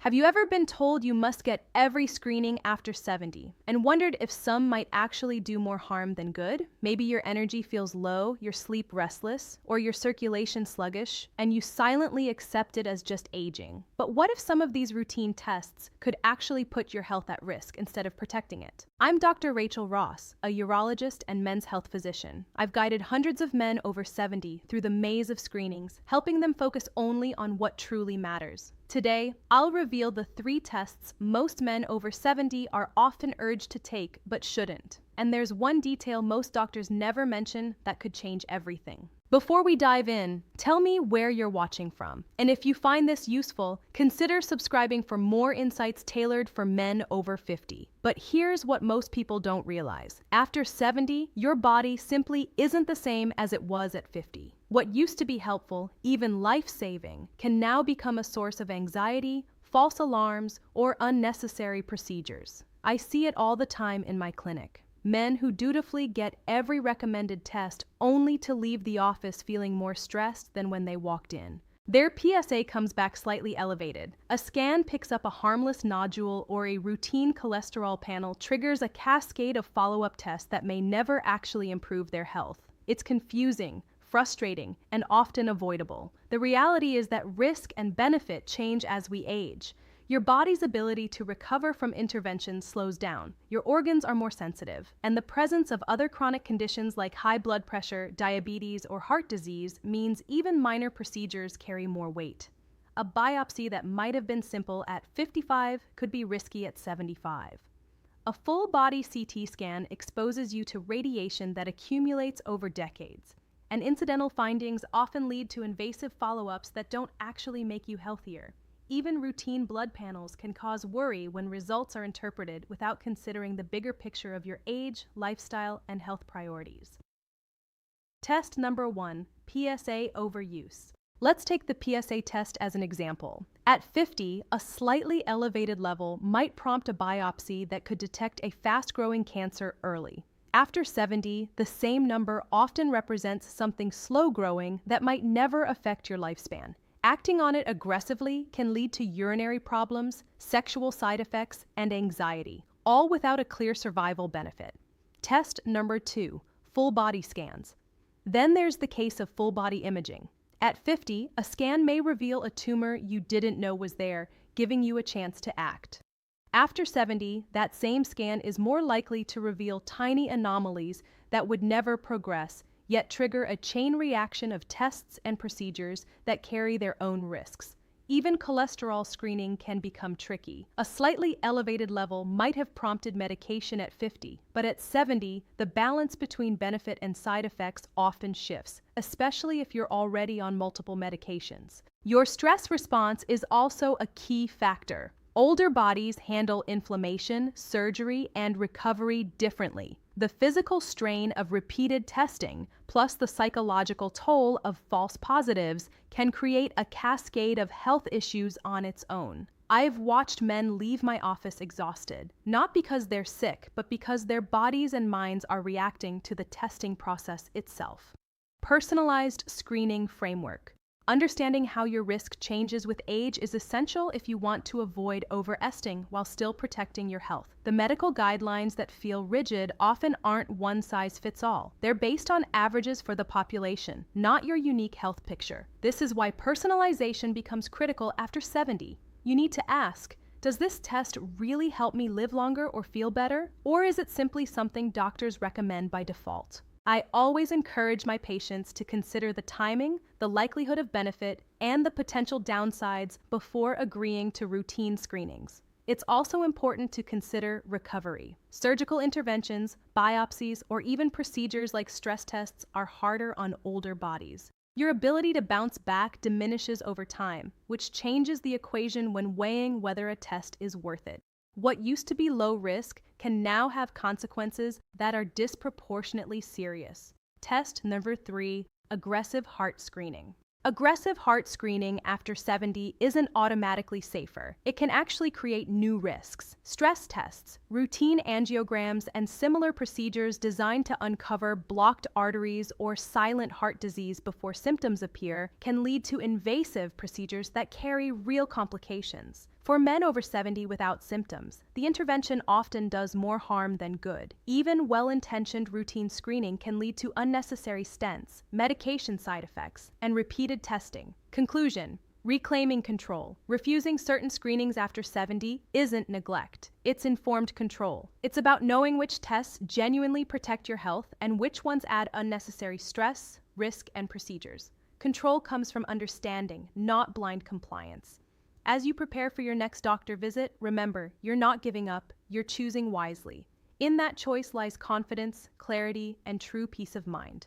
Have you ever been told you must get every screening after 70 and wondered if some might actually do more harm than good? Maybe your energy feels low, your sleep restless, or your circulation sluggish, and you silently accept it as just aging. But what if some of these routine tests could actually put your health at risk instead of protecting it? I'm Dr. Rachel Ross, a urologist and men's health physician. I've guided hundreds of men over 70 through the maze of screenings, helping them focus only on what truly matters. Today, I'll reveal the 3 tests most men over 70 are often urged to take but shouldn't. And there's one detail most doctors never mention that could change everything. Before we dive in, tell me where you're watching from. And if you find this useful, consider subscribing for more insights tailored for men over 50. But here's what most people don't realize. After 70, your body simply isn't the same as it was at 50. What used to be helpful, even life-saving, can now become a source of anxiety, false alarms, or unnecessary procedures. I see it all the time in my clinic. Men who dutifully get every recommended test only to leave the office feeling more stressed than when they walked in. Their PSA comes back slightly elevated. A scan picks up a harmless nodule or a routine cholesterol panel triggers a cascade of follow-up tests that may never actually improve their health. It's confusing, frustrating, and often avoidable. The reality is that risk and benefit change as we age. Your body's ability to recover from interventions slows down, your organs are more sensitive, and the presence of other chronic conditions like high blood pressure, diabetes, or heart disease means even minor procedures carry more weight. A biopsy that might have been simple at 55 could be risky at 75. A full-body CT scan exposes you to radiation that accumulates over decades, and incidental findings often lead to invasive follow-ups that don't actually make you healthier. Even routine blood panels can cause worry when results are interpreted without considering the bigger picture of your age, lifestyle, and health priorities. Test number 1, PSA overuse. Let's take the PSA test as an example. At 50, a slightly elevated level might prompt a biopsy that could detect a fast-growing cancer early. After 70, the same number often represents something slow-growing that might never affect your lifespan. Acting on it aggressively can lead to urinary problems, sexual side effects, and anxiety, all without a clear survival benefit. Test number 2, full body scans. Then there's the case of full body imaging. At 50, a scan may reveal a tumor you didn't know was there, giving you a chance to act. After 70, that same scan is more likely to reveal tiny anomalies that would never progress, yet trigger a chain reaction of tests and procedures that carry their own risks. Even cholesterol screening can become tricky. A slightly elevated level might have prompted medication at 50, but at 70, the balance between benefit and side effects often shifts, especially if you're already on multiple medications. Your stress response is also a key factor. Older bodies handle inflammation, surgery, and recovery differently. The physical strain of repeated testing, plus the psychological toll of false positives, can create a cascade of health issues on its own. I've watched men leave my office exhausted, not because they're sick, but because their bodies and minds are reacting to the testing process itself. Personalized screening framework. Understanding how your risk changes with age is essential if you want to avoid overtesting while still protecting your health. The medical guidelines that feel rigid often aren't one size fits all. They're based on averages for the population, not your unique health picture. This is why personalization becomes critical after 70. You need to ask, does this test really help me live longer or feel better? Or is it simply something doctors recommend by default? I always encourage my patients to consider the timing, the likelihood of benefit, and the potential downsides before agreeing to routine screenings. It's also important to consider recovery. Surgical interventions, biopsies, or even procedures like stress tests are harder on older bodies. Your ability to bounce back diminishes over time, which changes the equation when weighing whether a test is worth it. What used to be low risk can now have consequences that are disproportionately serious. Test number 3, aggressive heart screening. Aggressive heart screening after 70 isn't automatically safer. It can actually create new risks. Stress tests, routine angiograms, and similar procedures designed to uncover blocked arteries or silent heart disease before symptoms appear can lead to invasive procedures that carry real complications. For men over 70 without symptoms, the intervention often does more harm than good. Even well-intentioned routine screening can lead to unnecessary stents, medication side effects, and repeated testing. Conclusion: reclaiming control. Refusing certain screenings after 70 isn't neglect. It's informed control. It's about knowing which tests genuinely protect your health and which ones add unnecessary stress, risk, and procedures. Control comes from understanding, not blind compliance. As you prepare for your next doctor visit, remember, you're not giving up, you're choosing wisely. In that choice lies confidence, clarity, and true peace of mind.